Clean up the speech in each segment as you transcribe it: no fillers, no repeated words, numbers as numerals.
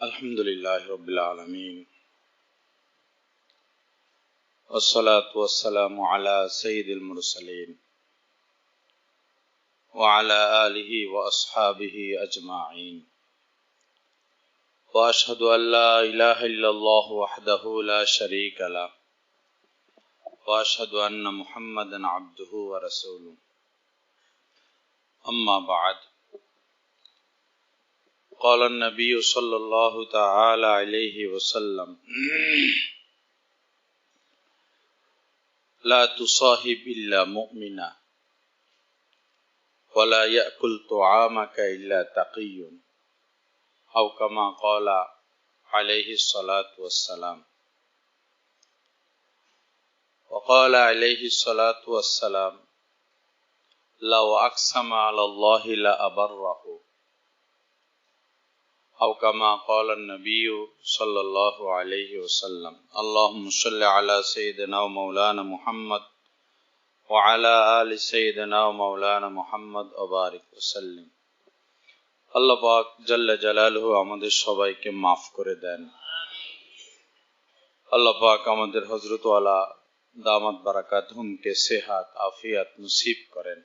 अल्हम्दुलिल्लाहि रब्बिल आलमीन वस्सलातु वस्सलामु अला सय्यिदिल मुरसलीन व अला आलिहि व अस्हाबिहि अजमाईन व अशहदु अन ला इलाहा इल्लल्लाहु वहदहु ला शरीका लहु व अशहदु अन्ना मुहम्मदन अब्दुहु व रसूलुहु अम्मा बअद قال النبي صلى الله تعالى عليه وسلم لا تصاحب إلا مؤمنا ولا يأكل طعامك إلا تقي أو كما قال عليه الصلاة والسلام وقال عليه الصلاة والسلام لو أقسم على الله لأبره أو كما قال النبي صلى الله عليه وسلم اللهم صل على سيدنا ومولانا محمد وعلى آل سيدنا ومولانا محمد وبارك وسلم আল্লাহ পাক জাল্লা জালালুহু আমাদের সবাইকে মাফ করে দেন। আল্লাহ পাক আমাদের হযরত ওয়ালা দামাত বারাকাতুহুমকে সেহাত আফিয়াত নসিব করেন।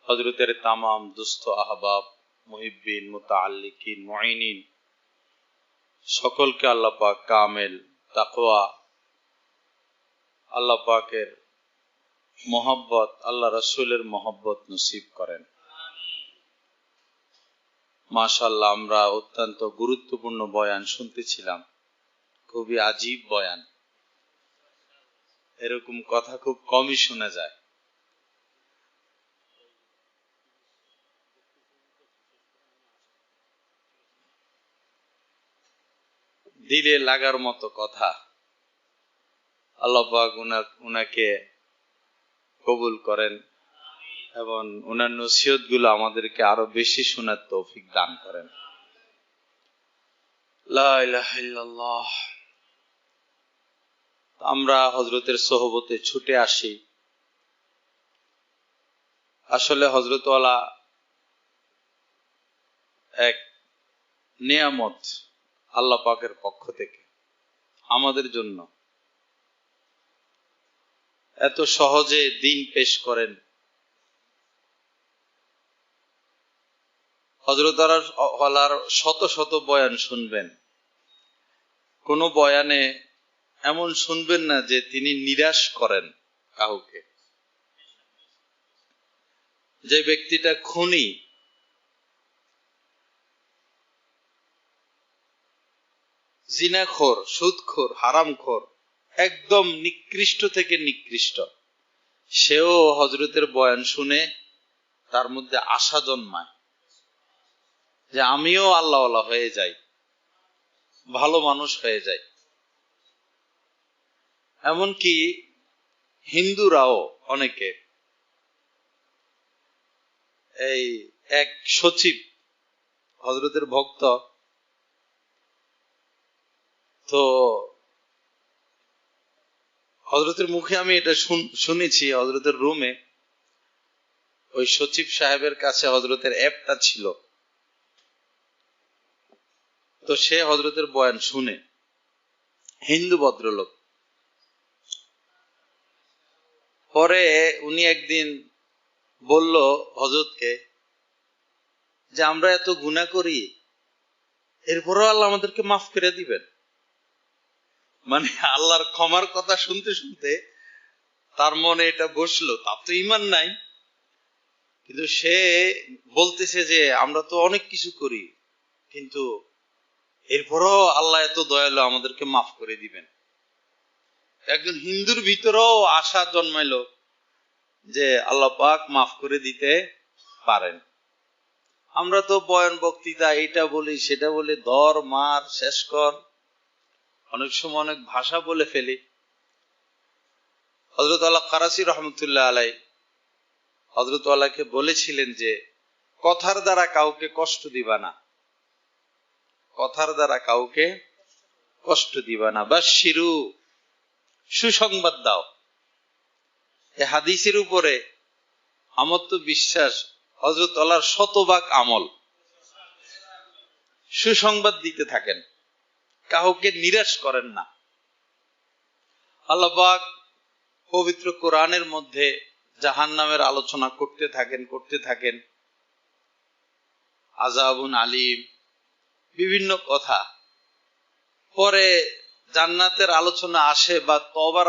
হযরতের তামাম দুস্থ আহবাব মুহিব্বিন মুতাআল্লিকিন মুঈনিন সকলকে আল্লাহ পাক কামেল তাকওয়া আল্লাহ পাকের মহব্বত আল্লাহ রাসূলের মহব্বত নসিব করেন। মাশাআল্লাহ, আমরা অত্যন্ত গুরুত্বপূর্ণ বয়ান শুনতেছিলাম, খুবই আজীব বয়ান। এরকম কথা খুব কমই শোনা যায়। দিলে লাগার মতো কথা। আল্লাহ পাক উনাকে কবুল করেন এবং উনার নসিহতগুলো আমাদেরকে আরো বেশি শোনার তৌফিক দান করেন। লা ইলাহা ইল্লাল্লাহ। আমরা হযরতের সোহবতে ছুটে আসি। আসলে হযরত ওয়ালা এক নিয়ামত আল্লাহ পাকের পক্ষ থেকে আমাদের জন্য। এত সহজে দিন পেশ করেন। হযরত ওয়ালার শত শত বয়ান শুনবেন, কোন বয়ানে এমন শুনবেন না যে তিনি নিরাশ করেন কাউকে। যে ব্যক্তিটা খুনি, জিনাখোর, সুদখোর, হারামখোর, একদম নিকৃষ্ট থেকে নিকৃষ্ট, সেও হযরতের বয়ান শুনে তার মধ্যে আশা জন্মায় যে আমিও আল্লাহওয়ালা হয়ে যাই, ভালো মানুষ হয়ে যাই। এমনকি হিন্দুরাও অনেকে, এই এক সচিব হযরতের ভক্ত, তো হযরতের মুখে আমি এটা শুনেছি। হযরতের রুমে ওই সচিব সাহেবের কাছে হযরতের অ্যাপটা ছিল, তো সে হযরতের বয়ান শুনে, হিন্দু ভদ্রলোক। পরে উনি একদিন বলল হযরতকে যে আমরা এত গুনাহ করি, এরপরও আল্লাহ আমাদেরকে মাফ করে দিবেন। মানে আল্লাহর ক্ষমার কথা শুনতে শুনতে তার মনে এটা বসলো। তার তো ঈমান নাই, কিন্তু সে বলতেছে যে আমরা তো অনেক কিছু করি, কিন্তু এরপরও আল্লাহ এত দয়ালু, আমাদেরকে মাফ করে দিবেন। একজন হিন্দুর ভিতরেও আশা জন্মাইলো যে আল্লাহ পাক মাফ করে দিতে পারেন। আমরা তো বয়ান বক্তৃতা এটা বলি সেটা বলি, ধর মার শেষ কর, অনেক সময় অনেক ভাষা বলে ফেলি। হযরত আল্লাহ কারাসি রহমতুল্লাহ আলাই হযরত আল্লাহকে বলেছিলেন যে কথার দ্বারা কাউকে কষ্ট দিবা না, কথার দ্বারা কাউকে কষ্ট দিবা না। বাশশিরু, সুসংবাদ দাও। এই হাদিসের উপরে আমার তো বিশ্বাস হযরত আল্লাহর শতভাগ আমল, সুসংবাদ দিতে থাকেন, কাউকে নিরাশ করেন না। আল্লাহ পাক পবিত্র কোরআনের মধ্যে জাহান্নামের আলোচনা করতে থাকেন, আযাবুন আলীম, বিভিন্ন কথা। পরে জান্নাতের আলোচনা আসে বা তওবার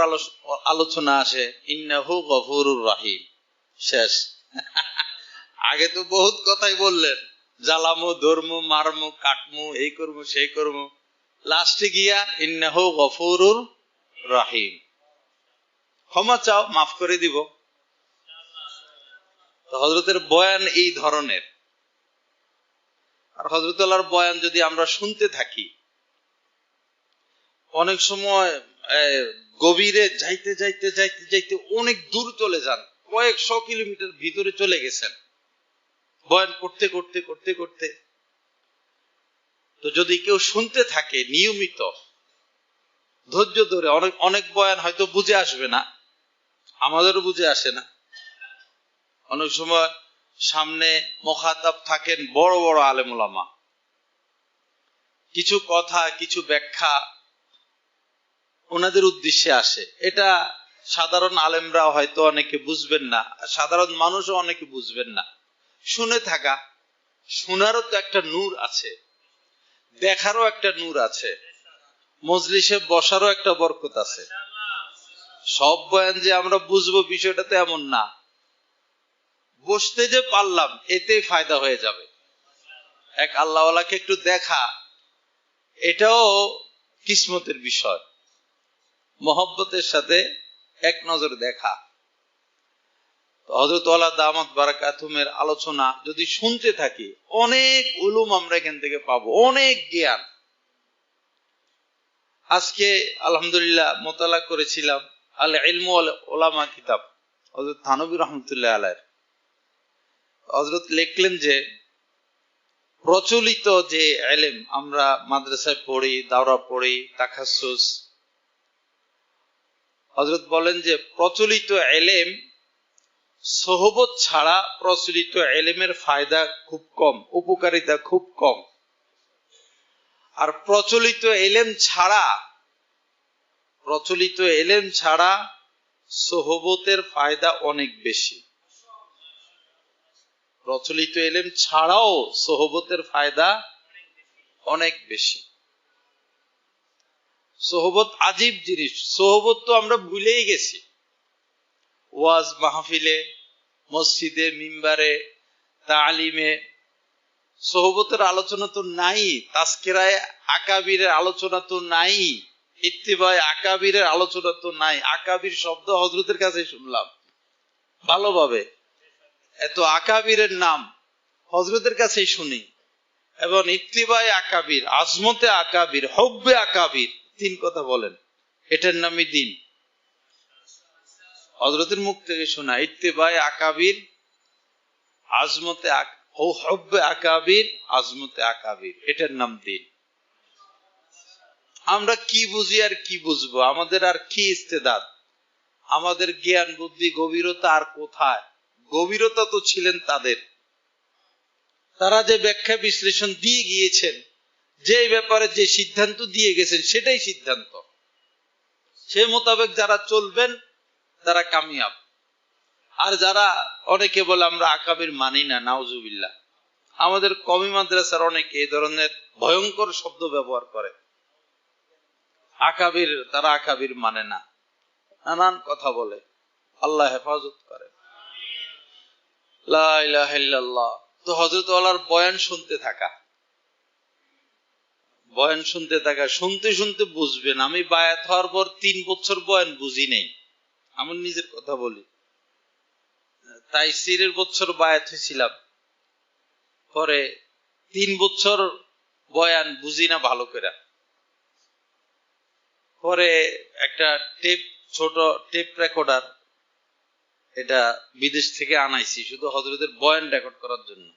আলোচনা আসে, ইন্নাহু গফুরুর রহিম, শেষ। আগে তো বহুত কথাই বললেন, জ্বালামো, ধর্মো, মারমো, কাটমো, এই করবো সেই করবো, লাস্টে গিয়া ইন্নাহু গফুরুর রহিম, ক্ষমা চাও, মাফ করে দিব। তো হযরতের বয়ান এই ধরনের। আর হযরত আল্লাহর বয়ান যদি আমরা শুনতে থাকি, অনেক সময় গভীরে যাইতে যাইতে যাইতে যাইতে অনেক দূর চলে যান, কয়েকশো কিলোমিটার ভিতরে চলে গেছেন বয়ান করতে করতে করতে করতে। তো যদি কেউ শুনতে থাকে নিয়মিত, ধৈর্য ধরে, অনেক বয়ান হয়তো বুঝে আসবে না, আমাদেরও বুঝে আসে না। অনেক সময় সামনে মুখাতাব থাকেন বড় বড় আলেম ওলামা, কিছু কথা, কিছু ব্যাখ্যা ওনাদের উদ্দেশ্যে আসে। এটা সাধারণ আলেমরা হয়তো অনেকে বুঝবেন না, সাধারণ মানুষও অনেকে বুঝবেন না। শুনে থাকা, শোনারও তো একটা নূর আছে, দেখারও একটা নূর আছে, মজলিসে বসারও একটা বরকত আছে। সব বয়ান যে আমরা বুঝবো বিষয়টা তো এমন না, বসতে যে পারলাম এতে ফায়দা হয়ে যাবে। এক আল্লাহওয়ালাকে একটু দেখা, এটাও কিসমতের বিষয়, মহব্বতের সাথে এক নজর দেখা। হযরত ওয়ালা দামাত বারাকাতুহুমের আলোচনা যদি শুনতে থাকি, অনেক উলুম আমরা এখান থেকে পাবো, অনেক জ্ঞান। আজকে আলহামদুলিল্লাহ মোতালা করেছিলাম আল ইলমু ওয়াল উলামা কিতাব, হযরত থানভী রাহমাতুল্লাহ আলাইহি। হযরত লিখলেন যে প্রচলিত যে ইলম আমরা মাদ্রাসায় পড়ি, দাওরা পড়ি, তাখাসসুস, হযরত বলেন যে প্রচলিত ইলম সোহবত ছাড়া প্রচলিত ইলমের ফায়দা খুব কম, উপকারিতা খুব কম। আর প্রচলিত ইলম ছাড়া সোহবতের ফায়দা অনেক বেশি। প্রচলিত ইলম ছাড়াও সোহবতের ফায়দা অনেক বেশি। সোহবত আজীব জিনিস, সোহবত তো আমরা ভুলেই গেছি। ওয়াজ মাহফিলে, মসজিদে, মিম্বারে, তালিমে সোহবতের আলোচনা তো নাই, তাজকিরায়ে আকাবিরের আলোচনা তো নাই, ইত্তিবায়ে আকাবিরের আলোচনা তো নাই। আকাবির শব্দ হযরতের কাছে শুনলাম ভালোভাবে, এত আকাবিরের নাম হযরতের কাছেই শুনি। এবং ইত্তিবায়ে আকাবির, আজমতে আকাবির, হুব্বে আকাবির, তিন কথা বলেন, এটার নামই দিন। হযরতের মুখ থেকে শোনা ইত্তিবায়ে আকাবির, আজমতে হুব্বে আকাবির, আজমতে আকাবির, এটার নাম দিন। আমরা কি বুঝি আর কি বুঝবো, আমাদের আর কি ইস্তেদাদ, আমাদের জ্ঞান বুদ্ধি গভীরতা আর কোথায়? গভীরতা তো ছিলেন তাদের, তারা যে ব্যাখ্যা বিশ্লেষণ দিয়ে গিয়েছেন, যে ব্যাপারে যে সিদ্ধান্ত দিয়ে গেছেন সেটাই সিদ্ধান্ত, সে মোতাবেক যারা চলবেন তারা কামিয়াব। আর যারা, অনেকে বলে আমরা আকাবির মানি না, নাউজুবিল্লাহ, আমাদের কওমি মাদ্রাসার অনেকে এই ধরনের ভয়ঙ্কর শব্দ ব্যবহার করে, আকাবির, তারা আকাবির মানে না, নানান কথা বলে। আল্লাহ হেফাজত করে। লা ইলাহা ইল্লাল্লাহ। তো হযরত ওয়ালার বয়ান শুনতে থাকা, শুনতে শুনতে বুঝবেন। আমি বায়াত হওয়ার পর 3 বছর বয়ান বুঝি নেই, আমার নিজের কথা বলি। তাইসিরের বছর বায়াত হয়েছিলাম, পরে 3 বছর বয়ান বুঝি না ভালো করে। পরে একটা ছোট টেপ রেকর্ডার, এটা বিদেশ থেকে আনাইছি শুধু হযরতের বয়ান রেকর্ড করার জন্য।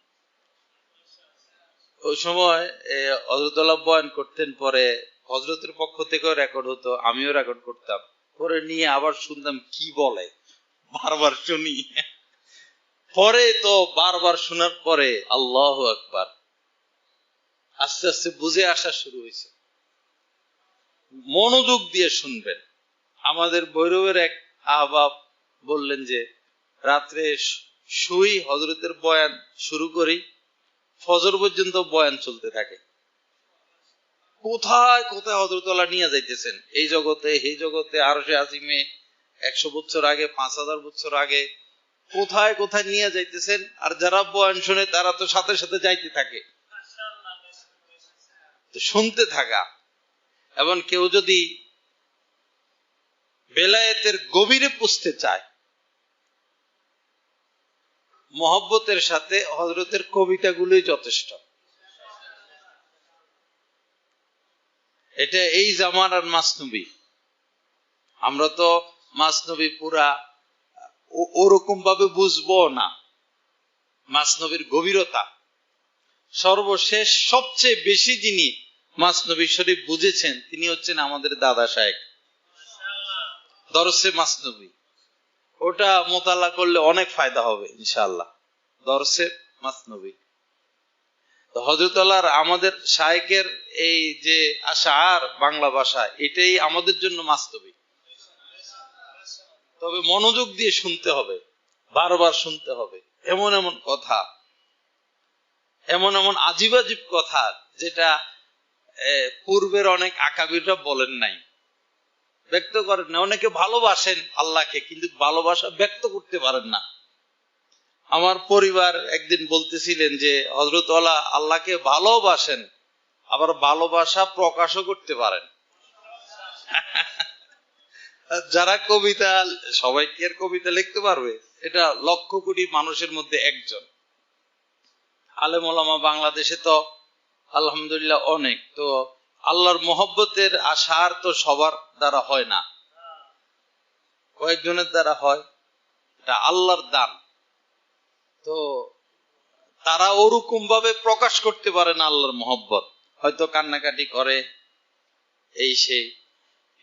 ওই সময় হযরতুল্লাহ বয়ান করতেন, পরে হযরতের পক্ষ থেকেও রেকর্ড হতো, আমিও রেকর্ড করতাম, পরে নিয়ে আবার শুনতাম কি বলে, বারবার শুনি। পরে তো বারবার শোনার পরে আল্লাহু আকবার, আস্তে আস্তে বুঝে আসা শুরু হয়েছে। মনোযোগ দিয়ে শুনবেন। আমাদের ভৈরবের এক আহবাব বললেন যে রাত্রে শুই, হযরতের বয়ান শুরু করি, ফজর পর্যন্ত বয়ান চলতে থাকে। কোথায় কোথায় হযরতুল্লাহ নিয়ে যাইতেছেন, এই জগতে এই জগতে, আরশে আজিমে, 100 বছর আগে, 5000 বছর আগে, কোথায় কোথায় নিয়ে যাইতেছেন। আর যারা বয়ান শুনে তারা তো সাথে সাথে যাইতে থাকে। শুনতে থাকা, এবং কেউ যদি বেলায়েতের গভীরে পুষতে চায়, মহব্বতের সাথে হযরতের কবিতাগুলোই যথেষ্ট। এটা এই জামানার মাসনবী। আমরা তো মাসনবী পুরা ওরকম ভাবে বুঝবো না। মাসনবীর গভীরতা, সর্বশেষ সবচেয়ে বেশি যিনি মাসনবী শরীফ বুঝেছেন তিনি হচ্ছেন আমাদের দাদা সাহেব। দরসে মাসনবী, ওটা মোতালা করলে অনেক ফায়দা হবে ইনশাআল্লাহ। দরসে মাসনবী, হযরতুল্লাহর আমাদের শায়েখের এই যে আশআর বাংলা ভাষা, এটাই আমাদের জন্য মাসনবী। তবে মনোযোগ দিয়ে শুনতে হবে, বারবার শুনতে হবে। এমন এমন কথা, এমন এমন আজীব আজীব কথা যেটা পূর্বের অনেক আকাবিররা বলেন নাই, ব্যক্ত করেন না। অনেকে ভালোবাসেন আল্লাহকে, কিন্তু ভালোবাসা ব্যক্ত করতে পারেন না। আমার পরিবার একদিন বলতেছিলেন যে হযরত ওয়ালা আল্লাহকে ভালোবাসেন, আবার ভালোবাসা প্রকাশও করতে পারেন। যারা কবিতা, সবাই কি আর কবিতা লিখতে পারবে? এটা লক্ষ কোটি মানুষের মধ্যে একজন। আলেম ওলামা বাংলাদেশে তো আলহামদুলিল্লাহ অনেক। তো আল্লাহর মহব্বতের আশার তো সবার দ্বারা হয় না, কয়েকজনের দ্বারা হয়। এটা আল্লাহর দান। তো তারা ওরকম ভাবে প্রকাশ করতে পারে না আল্লাহর মহব্বত, হয়তো কান্নাকাটি করে এই সেই।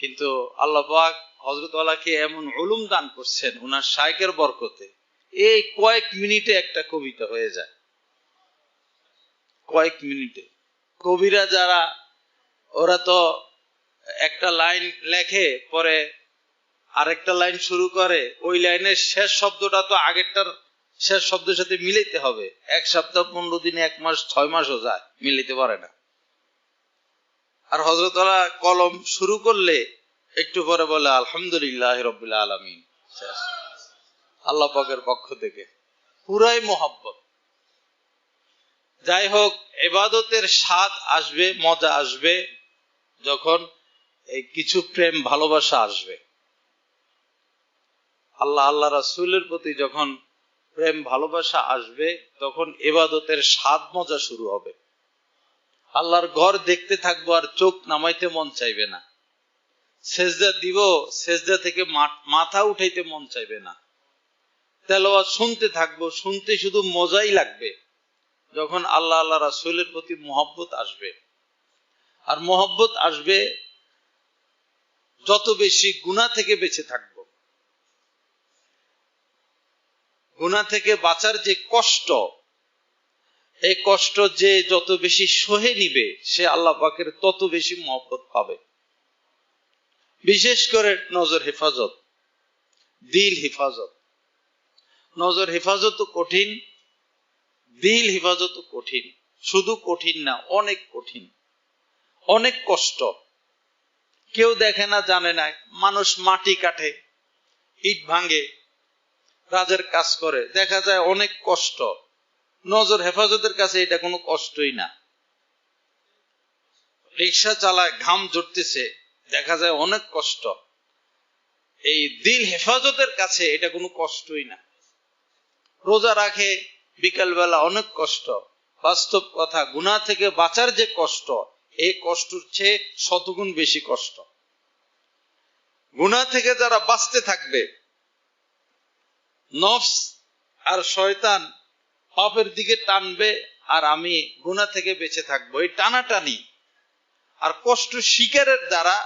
কিন্তু আল্লাহ পাক হযরত ওয়ালাকে এমন উলুম দান করছেন উনার শায়েখের বরকতে, এই কয়েক মিনিটে একটা কবিতা হয়ে যায়। কয়েক মিনিটে। কবিরা যারা, ওরা তো একটা লাইন লেখে, পরে আরেকটা লাইন শুরু করে, ওই লাইনের শেষ শব্দটা তো আগেরটার শেষ শব্দের সাথে মিলাইতে হবে। 1 সপ্তাহ, 15 দিন, 1 মাস, 6 মাসও যায়, মিলাইতে পারে না। আর হযরত ওয়ালা কলম শুরু করলে একটু পরে বলে আলহামদুলিল্লাহ রাব্বিল আলামিন, আল্লাহ পাকের পক্ষ থেকে। পুরাই মোহাব্বত। যাই হোক, ইবাদতের স্বাদ আসবে, মজা আসবে যখন এই কিছু প্রেম ভালোবাসা আসবে। আল্লাহ আল্লাহ রাসূলের প্রতি যখন প্রেম ভালোবাসা আসবে, তখন ইবাদতের স্বাদ মজা শুরু হবে। আল্লাহর ঘর দেখতে থাকবো আর চোখ নামাইতে মন চাইবে না। সেজদা দিব, সেজদা থেকে মাথা উঠাইতে মন চাইবে না। তেলাওয়াত শুনতে থাকবো, শুনতে শুধু মজাই লাগবে। যখন আল্লাহ আল্লাহ রাসূলের প্রতি মহব্বত আসবে, আর মহব্বত আসবে যত বেশি গুনাহ থেকে বেঁচে থাকবো। গুনাহ থেকে বাঁচার যে কষ্ট, এই কষ্ট যে যত বেশি সহে নিবে, সে আল্লাহ পাকের তত বেশি মহব্বত পাবে। বিশেষ করে নজর হেফাজত, দিল হেফাজত। নজর হেফাজত কঠিন, দিল হেফাজত কঠিন। শুধু কঠিন না, অনেক কঠিন, অনেক কষ্ট। কেউ দেখে না, জানে না। মানুষ মাটি কাটে, ইট ভাঙে, কাজের কাজ করে, দেখা যায় অনেক কষ্ট। নজর হেফাজতের কাছে এটা কোনো কষ্টই না। রিক্সা চালায়, ঘাম ঝরতেছে, দেখা যায় অনেক কষ্ট। এই দিল হেফাজতের কাছে এটা কোনো কষ্টই না। রোজা রাখে বিকালবেলা, অনেক কষ্ট। বাস্তব কথা, গুনাহ থেকে বাঁচার যে কষ্ট, এই কষ্টের চেয়ে শতগুণ বেশি কষ্ট। গুনাহ থেকে যারা বাঁচতে থাকবে, নফস আর শয়তান পাপের দিকে টানবে, আর আমি গুনাহ থেকে বেঁচে থাকবো, এই টানাটানি আর কষ্ট শিকারের দ্বারা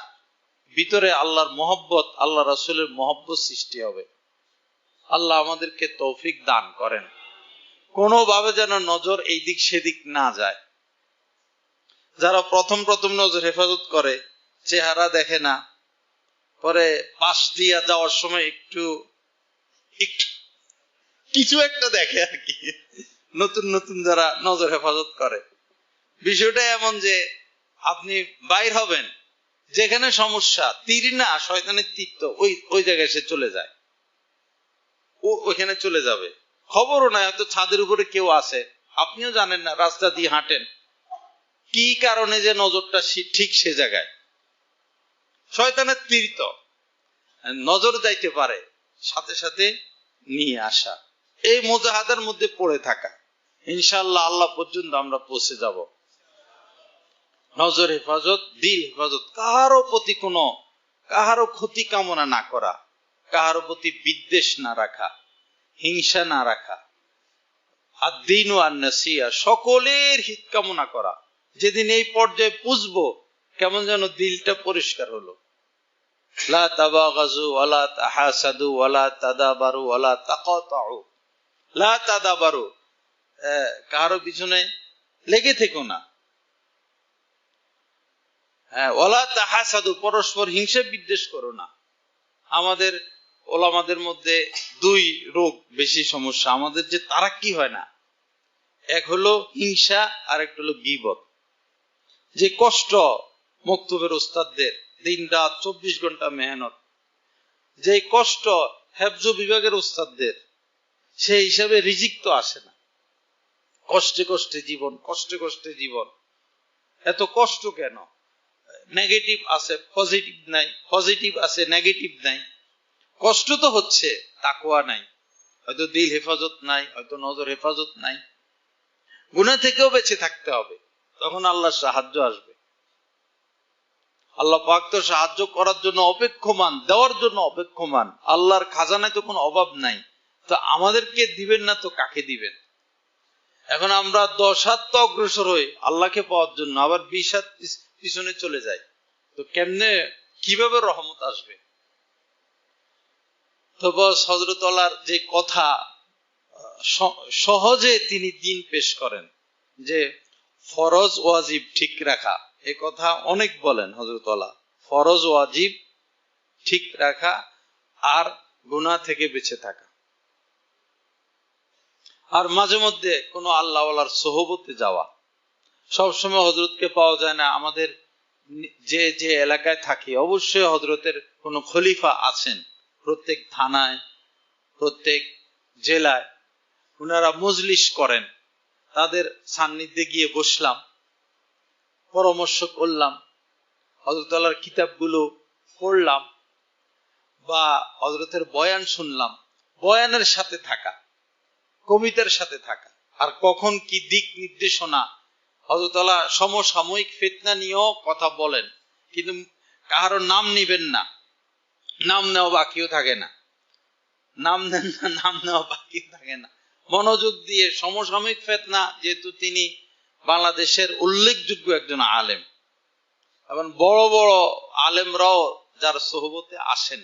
ভিতরে আল্লাহর মহব্বত, আল্লাহ রাসূলের মহব্বত সৃষ্টি হবে। আল্লাহ আমাদেরকে তৌফিক দান করেন, কোনোভাবে যেন নজর এই দিক সেদিক না যায়। যারা প্রথম প্রথম নজর হেফাজত করে, চেহারা দেখে না, পরে পাশ দিয়া যাওয়ার সময় একটু কিছু একটা দেখে আর কি। নতুন নতুন যারা নজর হেফাজত করে, বিষয়টা এমন যে আপনি বাইর হবেন, যেখানে সমস্যা, তীর না শয়তানের তীর, তো ওই জায়গায় সে চলে যায়, ও ওইখানে চলে যাবে, খবরও নাই, হয়তো ছাদের উপরে কেউ আছে, আপনিও জানেন না, রাস্তা দিয়ে হাঁটেন, কি কারণে যে নজরটা ঠিক সে জায়গায়। শয়তানের তীর তো নজর যাইতে পারে, সাথে সাথে নিয়ে আসা, এই মুজাহাদার মধ্যে পড়ে থাকা। ইনশাআল্লাহ আল্লাহ পর্যন্ত আমরা পৌঁছে যাব। নজর হেফাজত, দিল হেফাজত, কাহারও ক্ষতি কামনা না করা, কাহারও প্রতি বিদ্বেষ না রাখা, হিংসা না রাখা, আদ-দীনু আন-নাসিয়া, সকলের হিত কামনা করা। যেদিন এই পর্যায়ে পুষবো, কেমন যেন দিলটা পরিষ্কার হলো। লা তাবাগাজু ওয়ালা তাহাসাদু ওয়ালা তাদাবারু ওয়ালা তাকাতাউ, লা তাদাবারু, কারো পিছনে লেগে থেকো না। ওয়ালা তাহাসাদু, পরস্পর হিংসা বিদ্বেষ করো না। আমাদের ওলামাদের মধ্যে দুই রোগ বেশি সমস্যা আমাদের, যে তারা কি হয় না, এক হলো হিংসা, আর একটা হলো গীবত। যে কষ্ট মক্তবের ওস্তাদদের, দিন রাত 24 ঘন্টা মেহনত, যে কষ্ট হেফজ বিভাগের ওস্তাদদের, সেই হিসাবে রিজিক তো আসে না। কষ্টে কষ্টে জীবন, কষ্টে কষ্টে জীবন, এত কষ্ট কেন? নেগেটিভ আছে, পজিটিভ নাই, পজিটিভ আছে, নেগেটিভ নাই। কষ্ট তো হচ্ছে, তাকওয়া নাই, হয়তো দিল হেফাজত নাই, হয়তো নজর হেফাজত নাই। গুনাহ থেকেও বেঁচে থাকতে হবে, তখন আল্লাহর সাহায্য আসবে। আল্লাহ পাক তো সাহায্য করার জন্য অপেক্ষমান, দেওয়ার জন্য অপেক্ষমান। আল্লাহর খাজানায় তো কোনো অভাব নাই, তো আমাদেরকে দিবেন না তো কাকে দিবেন? এখন আমরা 10 হাত তো অগ্রসর হই আল্লাহকে পাওয়ার জন্য, আবার 20 হাত পিছনে চলে যাই, তো কেমনে, কিভাবে রহমত আসবে? তো বস হযরত আল্লাহর যে কথা, সহজে তিনি দিন পেশ করেন, যে ফরজ ওয়াজিব ঠিক রাখা, এ কথা অনেক বলেন হযরত আল্লাহ। ফরজ ওয়াজিব ঠিক রাখা, আর গুনাহ থেকে বেঁচে থাকা। আর মাঝে মধ্যে কোনো আল্লাহওয়ালার সোহবতে যাওয়া। সবসময় হযরতকে পাওয়া যায় না, আমাদের যে যে এলাকায় থাকি, অবশ্যই হযরতের কোনো খলিফা আছেন, প্রত্যেক থানায়, প্রত্যেক জেলায় ওনারা মজলিস করেন। তাদের সান্নিধ্যে গিয়ে বসলাম, পরামর্শ করলাম, হযরত আল্লাহর কিতাবগুলো পড়লাম, বা হযরতের বয়ান শুনলাম। বয়ানের সাথে থাকা, কবিতার সাথে থাকা, আর কখন কি দিক নির্দেশনা। হযরত আল্লাহ সমসাময়িক ফিতনা নিয়েও কথা বলেন, কিন্তু কারো নাম নিবেন না, নাম নেওয়া বাকিও থাকে না, নাম নেন না, নাম নেওয়া বাকি থাকে না। মনোযোগ দিয়ে সমসাময়িক ফিতনা, যেহেতু তিনি বাংলাদেশের উল্লেখযোগ্য একজন আলেম, এবং বড় বড় আলেমরাও যার সোহবতে আসেন,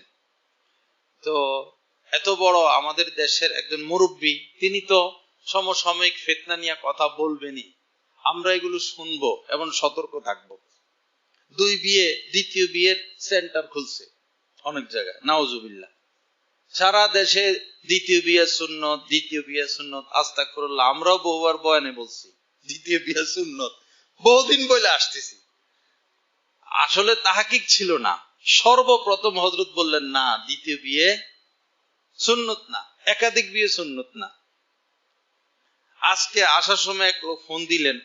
তো এত বড় আমাদের দেশের একজন মুরব্বী, তিনি তো সমসাময়িক ফিতনা নিয়ে কথা বলবেনই। আমরা এগুলো শুনবো এবং সতর্ক থাকবো। 2 বিয়ে, দ্বিতীয় বিয়ের সেন্টার খুলছে অনেক জায়গায়, নাউজুবিল্লাহ। সারা দেশে দ্বিতীয় বিয়ে সুন্নত, দ্বিতীয় বিয়ে সুন্নত, আস্তাগফিরুল্লাহ। আমরাও বহুবার বয়ানে বলছি দ্বিতীয় বিয়ে সুন্নত, বহুদিন বলে আসতেছি। আসলে তাহাকিক ছিল না। সর্বপ্রথম হযরত বললেন, না, দ্বিতীয় বিয়ে সুন্নত না, একাধিক বিয়ে সুন্নত না। আজকে আসার সময় এক লোক ফোন দিলেন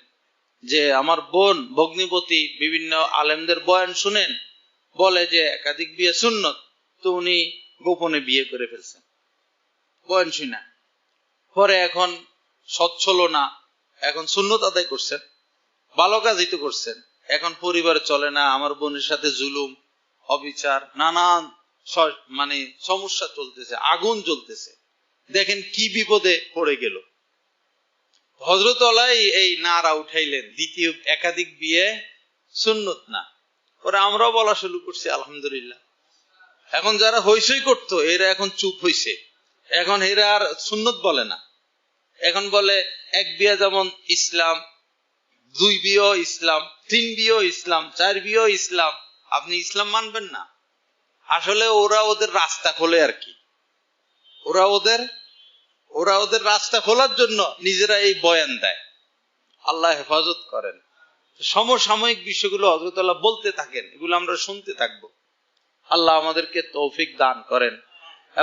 যে আমার বোন ভগ্নিপতি বিভিন্ন আলেমদের বয়ান শুনেন, বলে যে একাধিক বিয়ে সুন্নত, তো উনি গোপনে বিয়ে করে ফেলছেন বয়ান শুনা। পরে এখন সচ্ছল না, এখন সুন্নত আদায় করছেন, ভালো কাজই তো করছেন। এখন পরিবার চলে না, আমার বোনের সাথে জুলুম, অবিচার, নানান মানে সমস্যা চলতেছে, আগুন জ্বলতেছে। দেখেন কি বিপদে পড়ে গেল। হযরত আলাই এই নারা উঠাইলেন, দ্বিতীয় একাধিক বিয়ে সুন্নত না। পরে আমরাও বলা শুরু করছি, আলহামদুলিল্লাহ। এখন যারা হইচই করতো, এরা এখন চুপ হইছে, এখন এরা আর সুন্নত বলে না, এখন বলে এক বিয়ে যেমন ইসলাম, 2 বিয়েও ইসলাম, 3 বিয়েও ইসলাম, 4 বিয়েও ইসলাম, আপনি ইসলাম মানবেন না? আসলে ওরা ওদের রাস্তা খোলে আর কি। ওরা ওদের রাস্তা খোলার জন্য নিজেরা এই বয়ান দেয়। আল্লাহ হেফাজত করেন। সমসাময়িক বিষয়গুলো হযরত আল্লাহ বলতে থাকেন, এগুলো আমরা শুনতে থাকবো। আল্লাহ আমাদেরকে তৌফিক দান করেন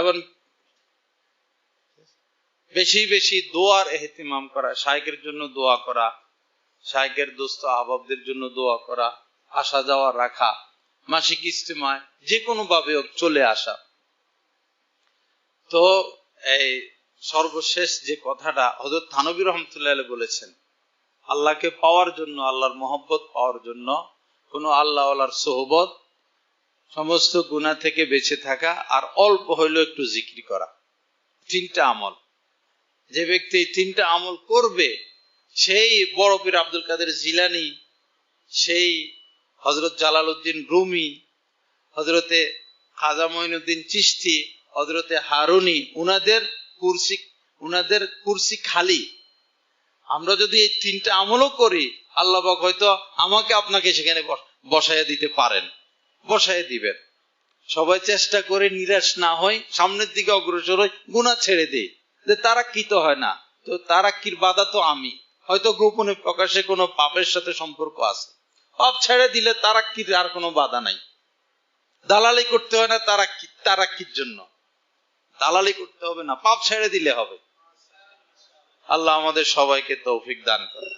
এবং বেশি বেশি দোয়ার এহতিমাম করা, শায়েখের জন্য দোয়া করা, শায়েখের দোস্ত আহবাবদের জন্য দোয়া করা, আসা যাওয়া রাখা, মাসিক ইজতিমায় যে কোনো ভাবে চলে আসা। তো এই সর্বশেষ যে কথাটা হযরত থানভী রহমাতুল্লাহ আলাইহি বলেছেন, আল্লাহকে পাওয়ার জন্য, আল্লাহর মহব্বত পাওয়ার জন্য কোনো আল্লাহওয়ালার সোহবত, সমস্ত গুনাহ থেকে বেঁচে থাকা, আর অল্প হইলেও একটু জিকির করা, 3টা আমল। যে ব্যক্তি এই 3টা আমল করবে, সেই বড় পীর আব্দুল কাদের জিলানী, সেই হযরত জালালউদ্দিন রুমি, হযরতে খাজা মঈনুদ্দিন চিশতি, হযরতে হারুনি, উনাদের কুরসি খালি। আমরা যদি এই 3টা আমলও করি, আল্লাহ পাক হয়তো আমাকে আপনাকে সেখানে বসাইয়া দিতে পারেন, বসাইয়া দিবেন। সবাই চেষ্টা করে নিরাশ না হয়, সামনের দিকে অগ্রসর হই, গুনাহ ছেড়ে দেই। যে তারাক্কি তো হয় না, তো তারাক্কির বাধা তো আমি। হয়তো গোপনে প্রকাশে কোনো পাপের সাথে সম্পর্ক আছে, পাপ ছেড়ে দিলে তারাক্কির আর কোনো বাধা নাই। দালালি করতে হয় না তারাক্কির জন্য, দালালি করতে হবে না, পাপ ছেড়ে দিলে হবে। আল্লাহ আমাদের সবাইকে তৌফিক দান করে।